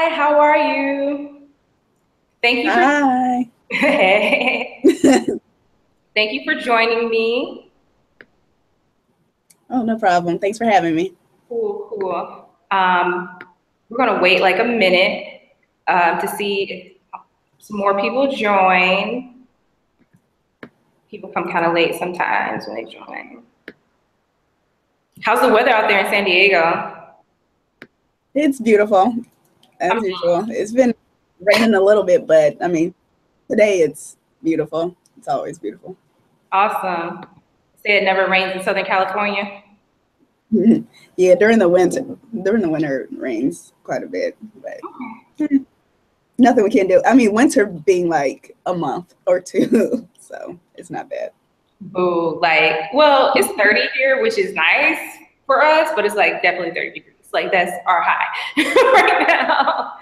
Hi, how are you? Thank you for Hi. thank you for joining me. Oh, no problem. Thanks for having me. Cool, cool. We're gonna wait like a minute to see if some more people join. People come kind of late sometimes when they join. How's the weather out there in San Diego? It's beautiful, as I'm usual. It's been raining a little bit, but I mean, today it's beautiful. It's always beautiful. awesome. Say it never rains in Southern California. Yeah, during the winter it rains quite a bit, but nothing we can do. I mean, winter being like a month or two, so it's not bad. Boo, like, well, it's 30 here, which is nice for us, but it's like definitely 30 degrees. Like that's our high right now.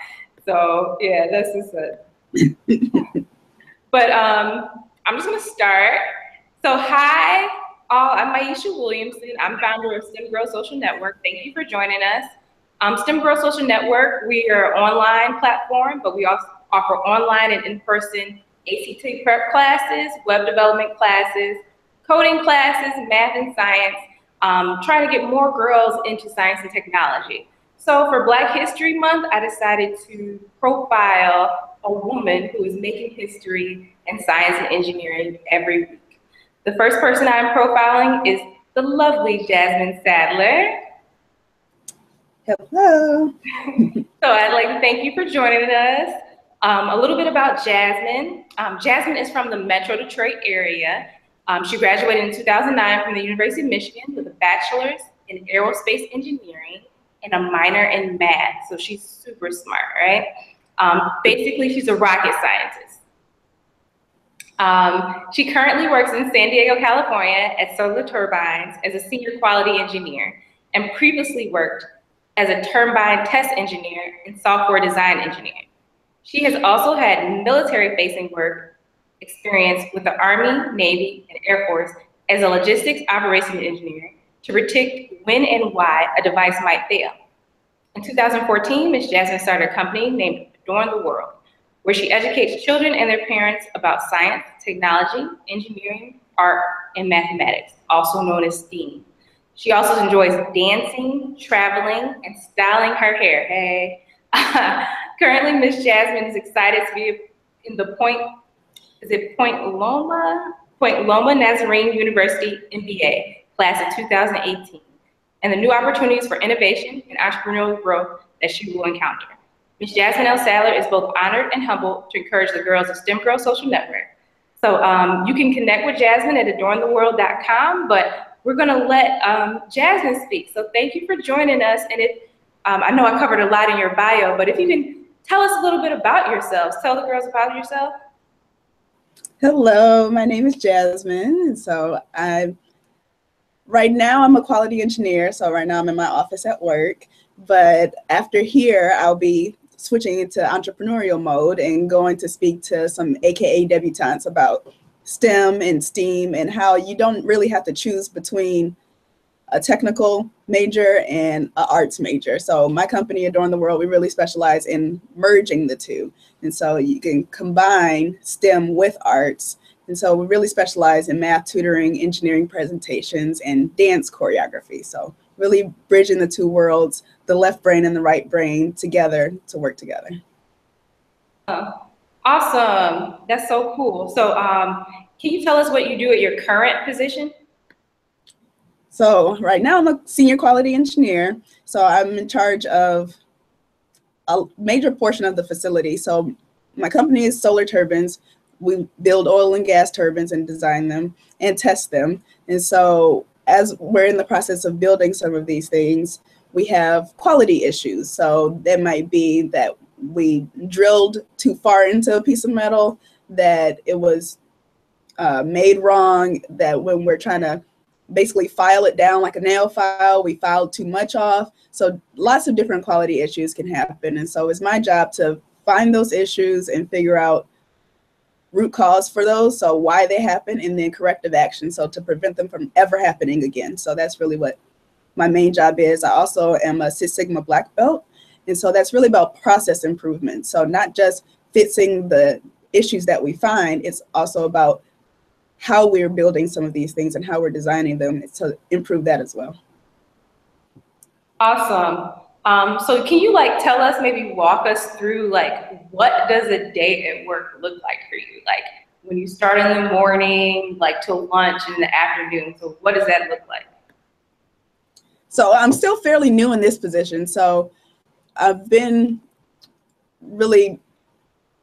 So yeah, that's just it. But I'm just gonna start. So hi, all. I'm Maisha Williamson. I'm founder of STEM Girl Social Network. Thank you for joining us. STEM Girl Social Network. We are an online platform, but we also offer online and in-person ACT prep classes, web development classes, coding classes, math and science. Trying to get more girls into science and technology. So for Black History Month, I decided to profile a woman who is making history in science and engineering every week. The first person I'm profiling is the lovely Jasmine Sadler. Hello. So I'd like to thank you for joining us. A little bit about Jasmine. Jasmine is from the Metro Detroit area. She graduated in 2009 from the University of Michigan with a bachelor's in aerospace engineering and a minor in math. So she's super smart, right? Basically, she's a rocket scientist. She currently works in San Diego, California at Solar Turbines as a senior quality engineer and previously worked as a turbine test engineer and software design engineer. She has also had military-facing work experience with the Army, Navy, and Air Force as a logistics operations engineer to predict when and why a device might fail. In 2014, Ms. Jasmine started a company named Adorn the World, where she educates children and their parents about science, technology, engineering, art, and mathematics, also known as STEAM. She also enjoys dancing, traveling, and styling her hair. Hey. Currently, Ms. Jasmine is excited to be in the Point Loma Nazarene University MBA class of 2018, and the new opportunities for innovation and entrepreneurial growth that she will encounter. Ms. Jasmine L. Sadler is both honored and humbled to encourage the girls of STEM Girl Social Network. So you can connect with Jasmine at adorntheworld.com, but we're gonna let Jasmine speak. So thank you for joining us. And if I know I covered a lot in your bio, but if you can tell us a little bit about yourselves, tell the girls about yourself. Hello, my name is Jasmine. And so right now I'm a quality engineer. So right now I'm in my office at work, but after here, I'll be switching into entrepreneurial mode and going to speak to some AKA debutantes about STEM and STEAM and how you don't really have to choose between a technical major and an arts major. So my company, Adorn the World, we really specialize in merging the two. And so you can combine STEM with arts. And so we really specialize in math tutoring, engineering presentations, and dance choreography. So really bridging the two worlds, the left brain and the right brain together to work together. Awesome. That's so cool. So can you tell us what you do at your current position? So right now I'm a senior quality engineer. So I'm in charge of a major portion of the facility. So my company is Solar Turbines. We build oil and gas turbines and design them and test them. And so as we're in the process of building some of these things, we have quality issues. So that might be that we drilled too far into a piece of metal, that it was made wrong, that when we're trying to basically file it down like a nail file, we filed too much off. So lots of different quality issues can happen. And so it's my job to find those issues and figure out root cause for those, so why they happen, and then corrective action, so to prevent them from ever happening again. So that's really what my main job is. I also am a Six Sigma black belt. And so that's really about process improvement. So not just fixing the issues that we find, it's also about how we're building some of these things and how we're designing them to improve that as well. Awesome. So can you like tell us, maybe walk us through like what does a day at work look like for you? Like when you start in the morning, like till lunch in the afternoon. So what does that look like? So I'm still fairly new in this position. So I've been really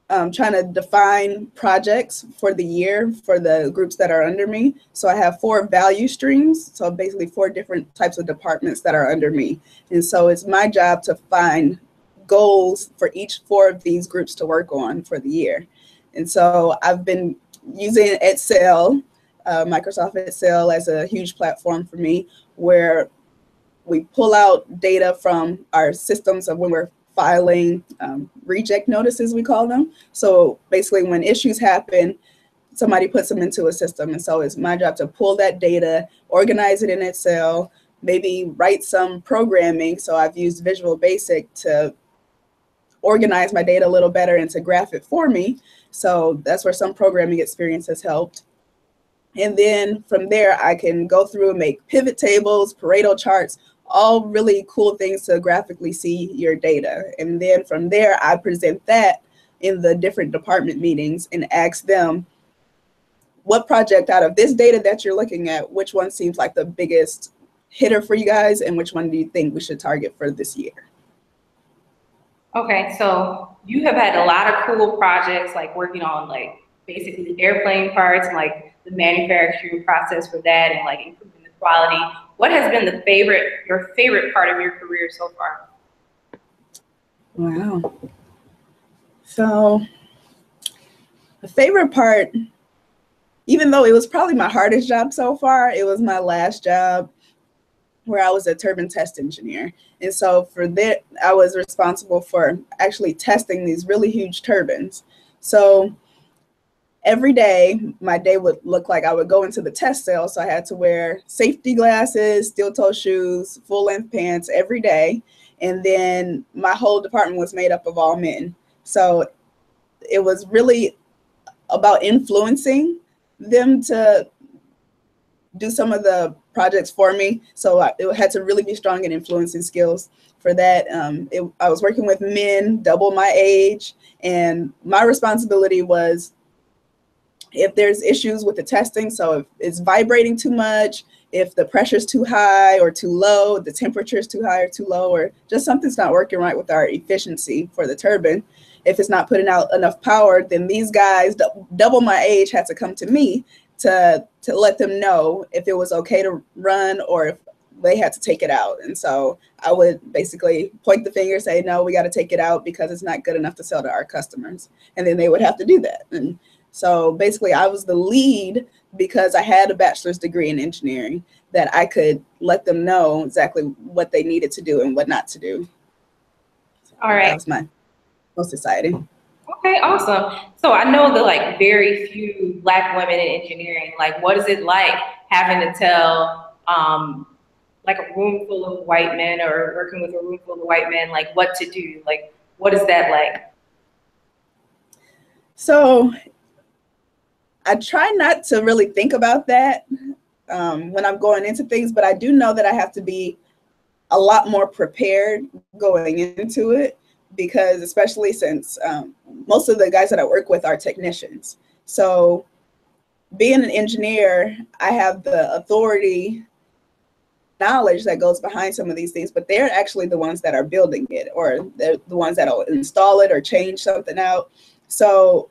trying to define projects for the year for the groups that are under me. So I have 4 value streams. So basically 4 different types of departments that are under me. And so it's my job to find goals for each 4 of these groups to work on for the year. And so I've been using Excel, Microsoft Excel as a huge platform for me, where we pull out data from our systems of when we're filing reject notices, we call them. So basically when issues happen, somebody puts them into a system. And so it's my job to pull that data, organize it in Excel, maybe write some programming. So I've used Visual Basic to organize my data a little better and to graph it for me. So that's where some programming experience has helped. And then from there, I can go through and make pivot tables, Pareto charts, all really cool things to graphically see your data. And then from there, I present that in the different department meetings and ask them, what project out of this data that you're looking at, which one seems like the biggest hitter for you guys, and which one do you think we should target for this year? Okay, so you have had a lot of cool projects, like working on like basically airplane parts and like the manufacturing process for that and like improving the quality. What has been your favorite part of your career so far? Wow. So the favorite part, even though it was probably my hardest job so far, it was my last job where I was a turbine test engineer. And so for that, I was responsible for actually testing these really huge turbines. So every day, my day would look like I would go into the test cell. So I had to wear safety glasses, steel toe shoes, full length pants every day. And then my whole department was made up of all men. So it was really about influencing them to do some of the projects for me. So it had to really be strong in influencing skills for that. I was working with men double my age, and my responsibility was if there's issues with the testing, so if it's vibrating too much, if the pressure's too high or too low, the temperature's too high or too low, or just something's not working right with our efficiency for the turbine, if it's not putting out enough power, then these guys, double my age, had to come to me to let them know if it was okay to run or if they had to take it out. And so I would basically point the finger, say, no, we got to take it out because it's not good enough to sell to our customers. And then they would have to do that. And so basically I was the lead because I had a bachelor's degree in engineering that I could let them know exactly what they needed to do and what not to do. All right. That was my most exciting. Okay, awesome. So I know that like very few Black women in engineering. Like, what is it like having to tell like a room full of white men or working with a room full of white men, like what to do? Like, what is that like? So I try not to really think about that when I'm going into things, but I do know that I have to be a lot more prepared going into it, because especially since most of the guys that I work with are technicians. So being an engineer, I have the authority, knowledge that goes behind some of these things, but they're actually the ones that are building it, or they're the ones that will install it or change something out. So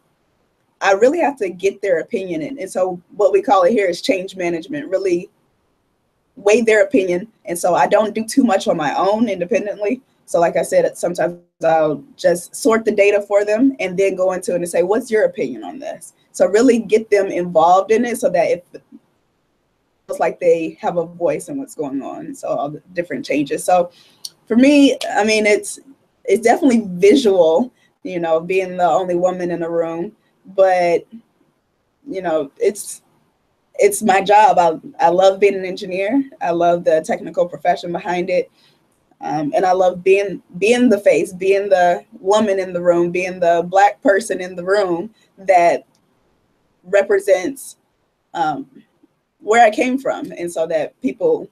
I really have to get their opinion in. And so what we call it here is change management, really weigh their opinion. And so I don't do too much on my own independently. So like I said, sometimes I'll just sort the data for them and then go into it and say, what's your opinion on this? So really get them involved in it so that it feels like they have a voice in what's going on. So all the different changes. So for me, I mean, it's definitely visual, you know, being the only woman in the room, but you know, it's my job. I love being an engineer. I love the technical profession behind it. And I love being the face, being the woman in the room, being the Black person in the room that represents where I came from. And so that people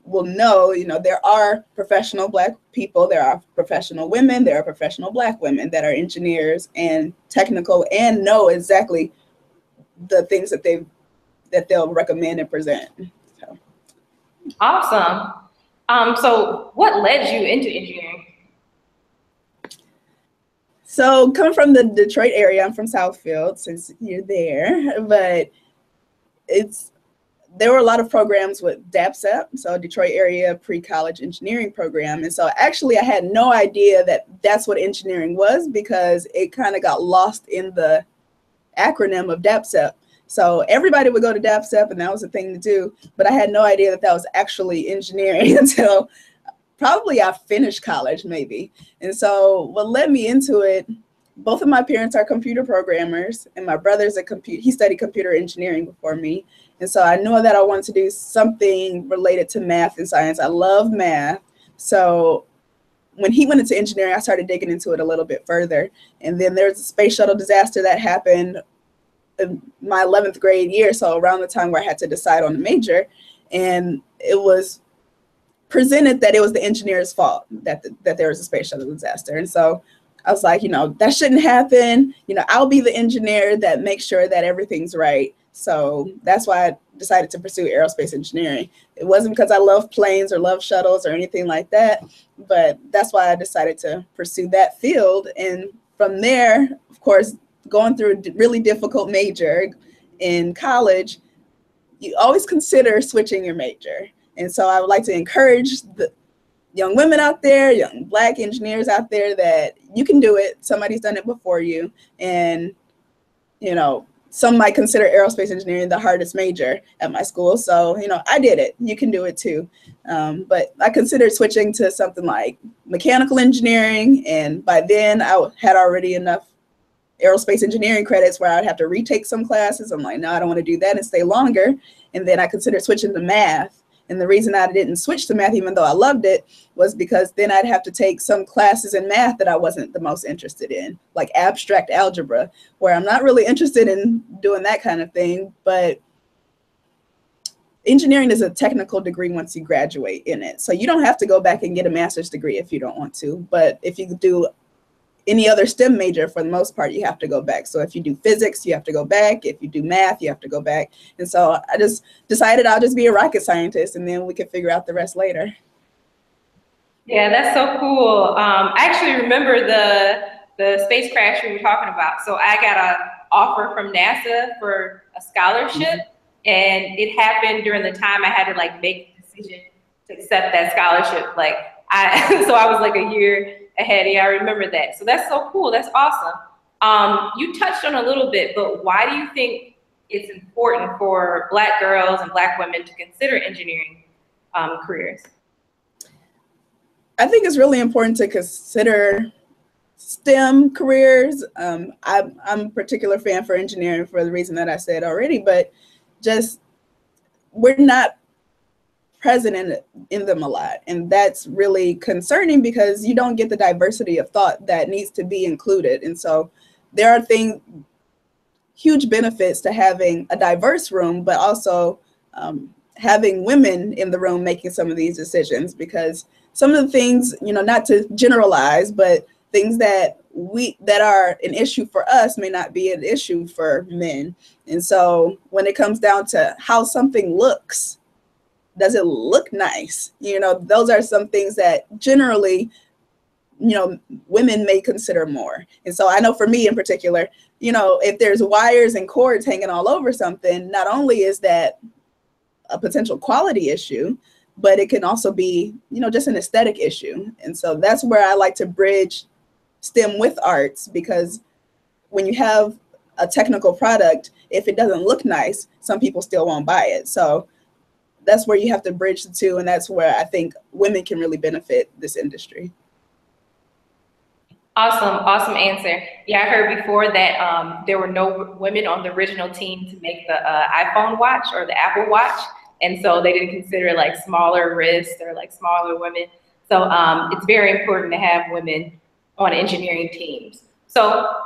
will know, there are professional Black people, there are professional women, there are professional Black women that are engineers and technical and know exactly the things that they'll recommend and present. So. Awesome. So what led you into engineering? So coming from the Detroit area, I'm from Southfield, since you're there, but there were a lot of programs with DAPSEP, so Detroit Area Pre-College Engineering Program. And so actually I had no idea that that's what engineering was, because it kind of got lost in the acronym of DAPSEP. So everybody would go to DAPSEP and that was a thing to do, but I had no idea that that was actually engineering until probably I finished college maybe. And so what led me into it, both of my parents are computer programmers and my brother's he studied computer engineering before me. And so I knew that I wanted to do something related to math and science. I love math. So when he went into engineering, I started digging into it a little bit further. And then there's a space shuttle disaster that happened in my 11th grade year, so around the time where I had to decide on a major, and it was presented that it was the engineer's fault that there was a space shuttle disaster. And so I was like, that shouldn't happen. I'll be the engineer that makes sure that everything's right. So that's why I decided to pursue aerospace engineering. It wasn't because I love planes or love shuttles or anything like that, but that's why I decided to pursue that field. And from there, of course, going through a really difficult major in college, you always consider switching your major. And so I would like to encourage the young women out there, young Black engineers out there, that you can do it. Somebody's done it before you. And, some might consider aerospace engineering the hardest major at my school. So, I did it. You can do it too. But I considered switching to something like mechanical engineering. And by then I had already enough aerospace engineering credits where I'd have to retake some classes. I'm like, no, I don't want to do that and stay longer. And then I considered switching to math. And the reason I didn't switch to math, even though I loved it, was because then I'd have to take some classes in math that I wasn't the most interested in, like abstract algebra, where I'm not really interested in doing that kind of thing. But engineering is a technical degree once you graduate in it. So you don't have to go back and get a master's degree if you don't want to. But if you do any other STEM major, for the most part, you have to go back. So if you do physics, you have to go back. If you do math, you have to go back. And so I just decided I'll just be a rocket scientist, and then we can figure out the rest later. Yeah, that's so cool. I actually remember the space crash we were talking about. So I got an offer from NASA for a scholarship, and it happened during the time I had to make the decision to accept that scholarship. So I was a year ahead. Yeah, I remember that. So that's so cool. That's awesome. You touched on a little bit, but why do you think it's important for Black girls and Black women to consider engineering careers? I think it's really important to consider STEM careers. I'm a particular fan for engineering for the reason that I said already, but just we're not present in them a lot. And that's really concerning because you don't get the diversity of thought that needs to be included. And so there are huge benefits to having a diverse room, but also having women in the room making some of these decisions, because some of the things, not to generalize, but things that are an issue for us may not be an issue for men. And so when it comes down to how something looks, does it look nice? Those are some things that generally, women may consider more. And so I know for me in particular, if there's wires and cords hanging all over something, not only is that a potential quality issue, but it can also be, just an aesthetic issue. And so that's where I like to bridge STEM with arts, because when you have a technical product, if it doesn't look nice, some people still won't buy it. So that's where you have to bridge the two. And that's where I think women can really benefit this industry. Awesome answer. Yeah, I heard before that there were no women on the original team to make the iPhone watch or the Apple Watch. And so they didn't consider smaller wrists or smaller women. So it's very important to have women on engineering teams. So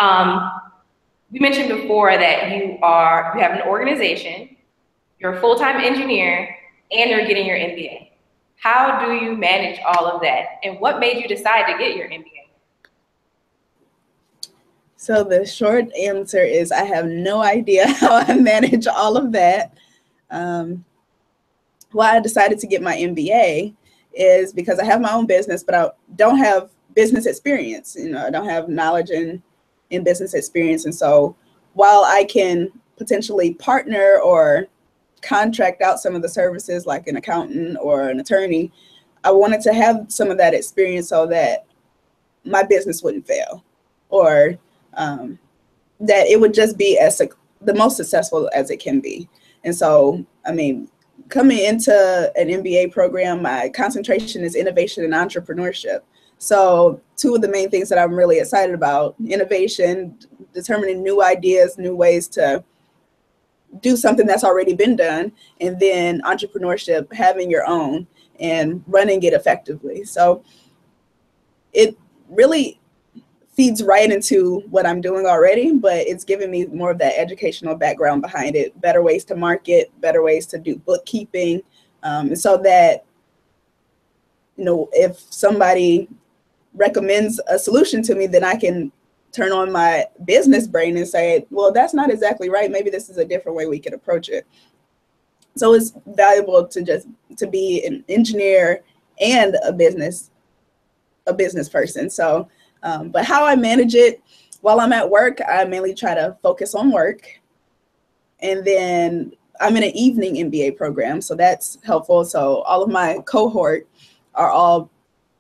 you mentioned before that you have an organization, you're a full-time engineer, and you're getting your MBA. How do you manage all of that? And what made you decide to get your MBA? So the short answer is I have no idea how I manage all of that. Why I decided to get my MBA is because I have my own business, but I don't have business experience. You know, I don't have knowledge in business experience. And so while I can potentially partner or contract out some of the services like an accountant or an attorney, I wanted to have some of that experience so that my business wouldn't fail, or that it would just be the most successful as it can be. And so, I mean, coming into an MBA program, my concentration is innovation and entrepreneurship. So two of the main things that I'm really excited about: innovation, determining new ideas, new ways to do something that's already been done, and then entrepreneurship, having your own and running it effectively. So it really feeds right into what I'm doing already, but it's giving me more of that educational background behind it, better ways to market, better ways to do bookkeeping, so that, you know, if somebody recommends a solution to me, then I can turn on my business brain and say, well, that's not exactly right. Maybe this is a different way we could approach it. So it's valuable to be an engineer and a business person. So, but how I manage it while I'm at work, I mainly try to focus on work. And then I'm in an evening MBA program, so that's helpful. So all of my cohort are all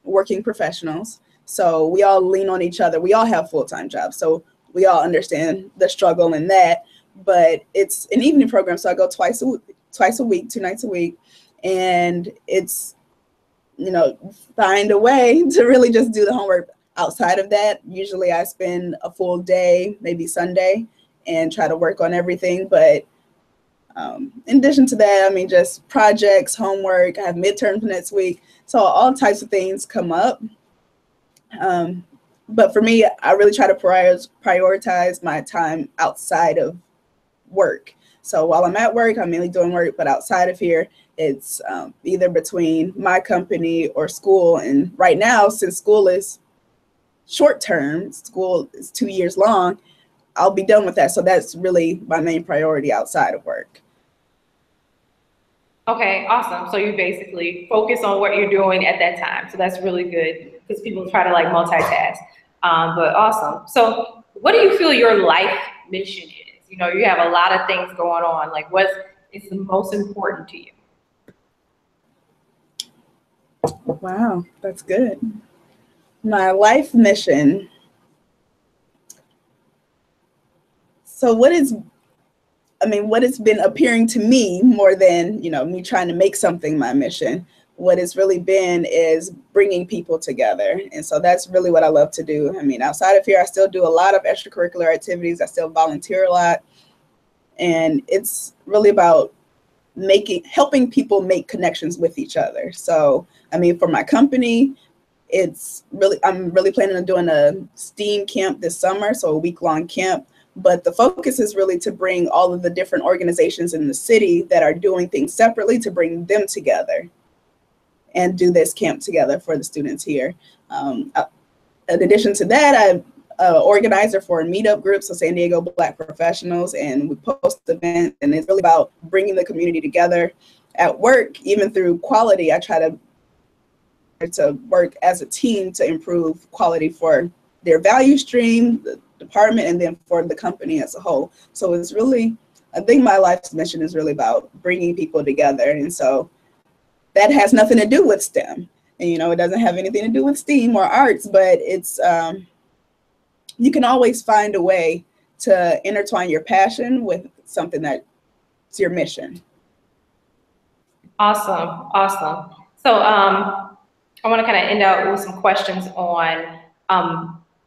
working professionals. So we all lean on each other. We all have full-time jobs, so we all understand the struggle in that. But it's an evening program, so I go twice a week, 2 nights a week, and it's, you know, find a way to really just do the homework. Outside of that, usually I spend a full day, maybe Sunday, and try to work on everything. But in addition to that, I mean, just projects, homework. I have midterms next week, so all types of things come up. But for me, I really try to prioritize my time outside of work. So while I'm at work, I'm mainly doing work, but outside of here, it's either between my company or school. And right now, since school is short term, school is 2 years long, I'll be done with that. So that's really my main priority outside of work. Okay, awesome. So you basically focus on what you're doing at that time. So that's really good because people try to like multitask. But awesome. So what do you feel your life mission is? You know, you have a lot of things going on. Like, what is the most important to you? Wow, that's good. My life mission. So what has been appearing to me more than, you know, me trying to make something my mission, what it's really been is bringing people together. And so that's really what I love to do. I mean, outside of here, I still do a lot of extracurricular activities. I still volunteer a lot. And it's really about helping people make connections with each other. So, I mean, for my company, I'm really planning on doing a STEAM camp this summer, so a week-long camp. But the focus is really to bring all of the different organizations in the city that are doing things separately, to bring them together and do this camp together for the students here. In addition to that, I'm an organizer for a meetup group, so San Diego Black Professionals, and we post events, and it's really about bringing the community together. At work, even through quality, I try to work as a team to improve quality for their value stream, the department, and then for the company as a whole. So it's really, I think my life's mission is really about bringing people together. And so that has nothing to do with STEM. And, you know, it doesn't have anything to do with STEAM or arts, but it's, you can always find a way to intertwine your passion with something that's your mission. Awesome, awesome. So I want to kind of end out with some questions on,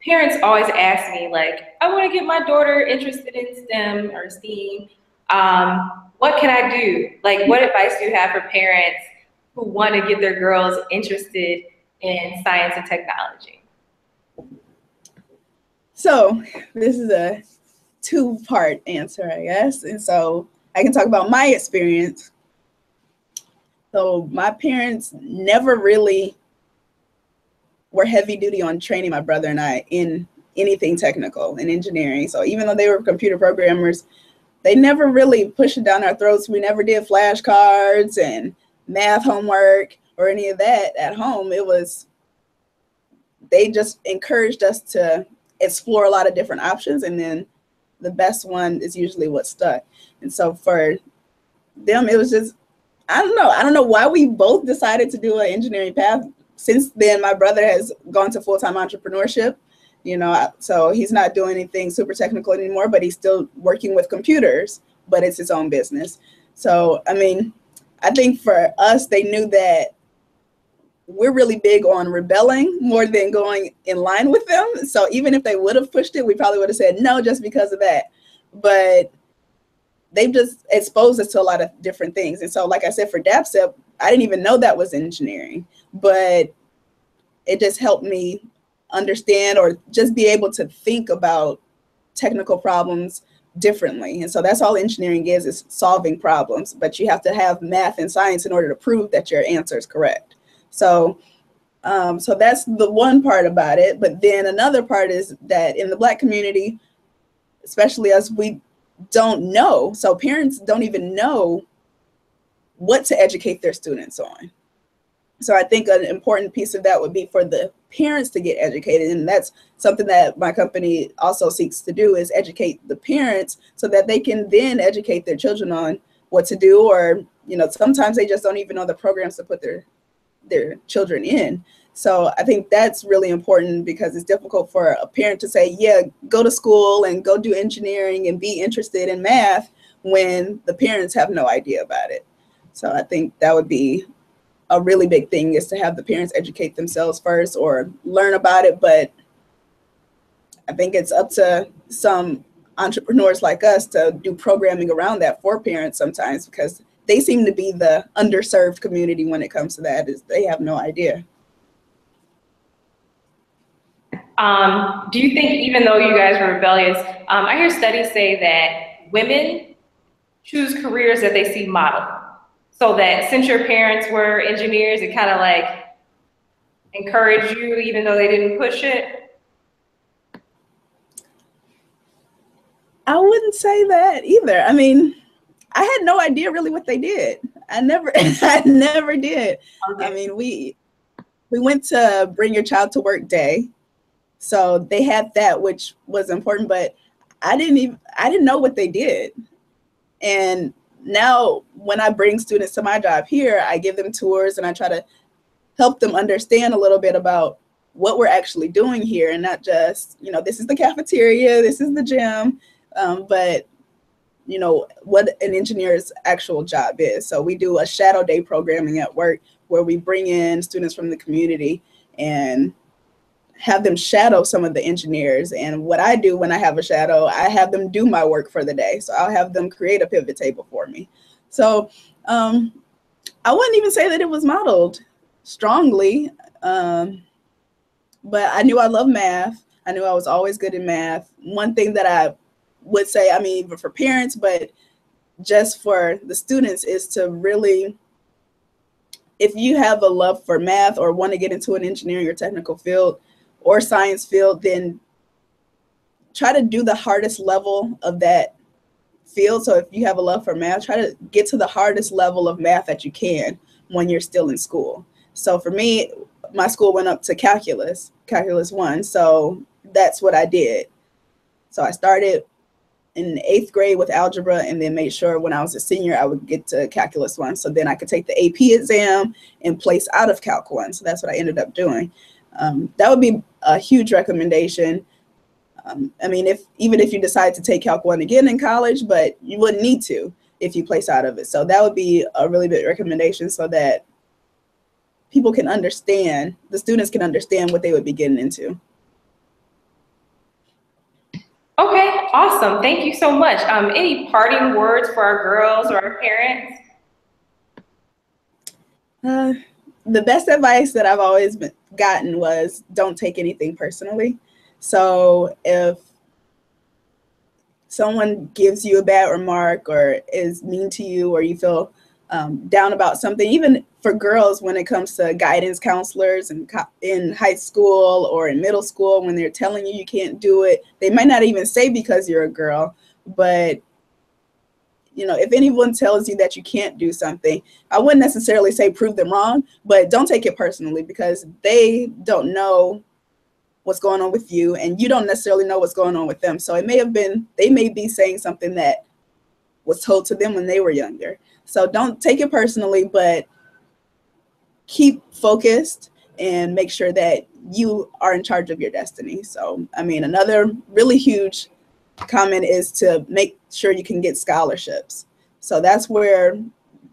parents always ask me, like, I want to get my daughter interested in STEM or STEAM. What can I do? Like, what advice do you have for parents who want to get their girls interested in science and technology? So this is a two-part answer, I guess. And so I can talk about my experience. So my parents never really were heavy duty on training my brother and I in anything technical in engineering. So even though they were computer programmers, they never really pushed it down our throats. We never did flashcards and math homework or any of that at home. They just encouraged us to explore a lot of different options, and then the best one is usually what stuck. And so for them, it was just, I don't know why we both decided to do an engineering path. Since then, my brother has gone to full-time entrepreneurship, so he's not doing anything super technical anymore, but he's still working with computers, but it's his own business. So, I mean, I think for us, they knew that we're really big on rebelling more than going in line with them. So even if they would have pushed it, we probably would have said no just because of that. But they've just exposed us to a lot of different things. And so, like I said, for DAPSEP, I didn't even know that was engineering, but it just helped me understand or just be able to think about technical problems differently. And so that's all engineering is solving problems, but you have to have math and science in order to prove that your answer is correct. So that's the one part about it. But then another part is that in the Black community, especially us, we don't know. So parents don't even know what to educate their students on. So I think an important piece of that would be for the parents to get educated. And that's something that my company also seeks to do, is educate the parents so that they can then educate their children on what to do. Or, sometimes they just don't even know the programs to put their children in. So I think that's really important, because it's difficult for a parent to say, yeah, go to school and go do engineering and be interested in math when the parents have no idea about it. So I think that would be a really big thing, is to have the parents educate themselves first or learn about it. But I think it's up to some entrepreneurs like us to do programming around that for parents sometimes, because they seem to be the underserved community when it comes to that, is they have no idea. Do you think, even though you guys were rebellious, I hear studies say that women choose careers that they see modeled. So that since your parents were engineers, it kind of like encouraged you, even though they didn't push it? I wouldn't say that either. I mean, I had no idea really what they did. I never did. Okay. I mean, we went to Bring Your Child to Work Day. So they had that, which was important, but I didn't know what they did. And now when I bring students to my job here, I give them tours and I try to help them understand a little bit about what we're actually doing here, and not just, this is the cafeteria, this is the gym, but what an engineer's actual job is. So we do a shadow day programming at work, where we bring in students from the community and have them shadow some of the engineers. And what I do when I have a shadow, I have them do my work for the day. So I'll have them create a pivot table for me. So I wouldn't even say that it was modeled strongly, but I knew I loved math. I knew I was always good in math. One thing that I would say, I mean, even for parents, but just for the students, is to really, if you have a love for math or want to get into an engineering or technical field or science field, then try to do the hardest level of that field. So if you have a love for math, try to get to the hardest level of math that you can when you're still in school. So for me, my school went up to calculus 1. So that's what I did. So I started in 8th grade with algebra, and then made sure when I was a senior, I would get to calculus 1. So then I could take the AP exam and place out of Calc 1. So that's what I ended up doing. That would be a huge recommendation. I mean, even if you decide to take Calc 1 again in college, but you wouldn't need to if you place out of it. So that would be a really big recommendation, so that people can understand, the students can understand what they would be getting into. Okay, awesome. Thank you so much. Any parting words for our girls or our parents? The best advice that I've always gotten was don't take anything personally. So if someone gives you a bad remark or is mean to you, or you feel down about something, even for girls when it comes to guidance counselors and in high school or in middle school, when they're telling you you can't do it, they might not even say because you're a girl, but you know, if anyone tells you that you can't do something, I wouldn't necessarily say prove them wrong, but don't take it personally, because they don't know what's going on with you and you don't necessarily know what's going on with them. So it may have been, they may be saying something that was told to them when they were younger. So don't take it personally, but keep focused and make sure that you are in charge of your destiny. So, I mean, another really huge comment is to make sure you can get scholarships. So that's where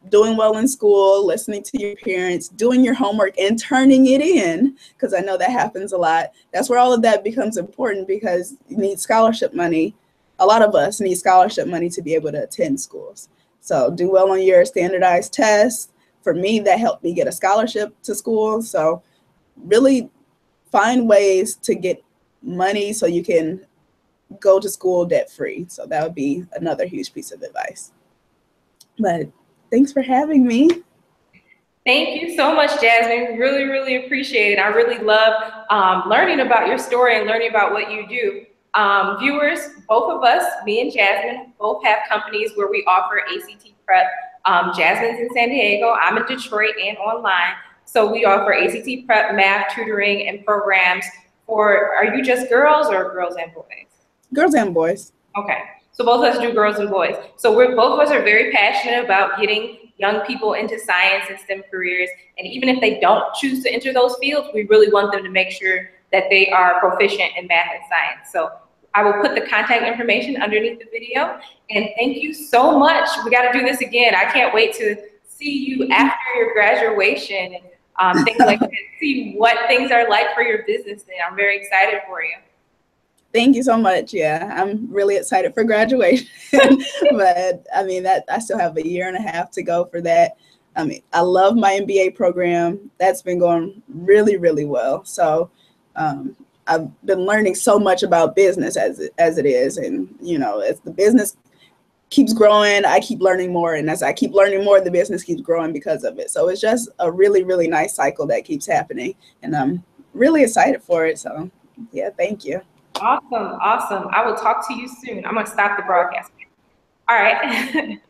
doing well in school, listening to your parents, doing your homework and turning it in, because I know that happens a lot. That's where all of that becomes important, because you need scholarship money. A lot of us need scholarship money to be able to attend schools. So do well on your standardized tests. For me, that helped me get a scholarship to school. So really find ways to get money so you can go to school debt free. So that would be another huge piece of advice. But thanks for having me. Thank you so much, Jasmine. Really, really appreciate it. I really love learning about your story and learning about what you do. Viewers, both of us, me and Jasmine, both have companies where we offer ACT prep. Jasmine's in San Diego, I'm in Detroit and online. So we offer ACT prep, math, tutoring, and programs for, are you just girls or girls and boys? Girls and boys. Okay, so both of us do girls and boys. So both of us are very passionate about getting young people into science and STEM careers. And even if they don't choose to enter those fields, we really want them to make sure that they are proficient in math and science. So I will put the contact information underneath the video. And thank you so much. We got to do this again. I can't wait to see you after your graduation and things like that, see what things are like for your business. And I'm very excited for you. Thank you so much. Yeah, I'm really excited for graduation, but I mean, that I still have a year and a half to go for that. I mean, I love my MBA program. That's been going really, really well. So I've been learning so much about business as it is. And, you know, as the business keeps growing, I keep learning more. And as I keep learning more, the business keeps growing because of it. So it's just a really, really nice cycle that keeps happening. And I'm really excited for it. So yeah, thank you. Awesome, awesome. I will talk to you soon. I'm going to stop the broadcast. All right.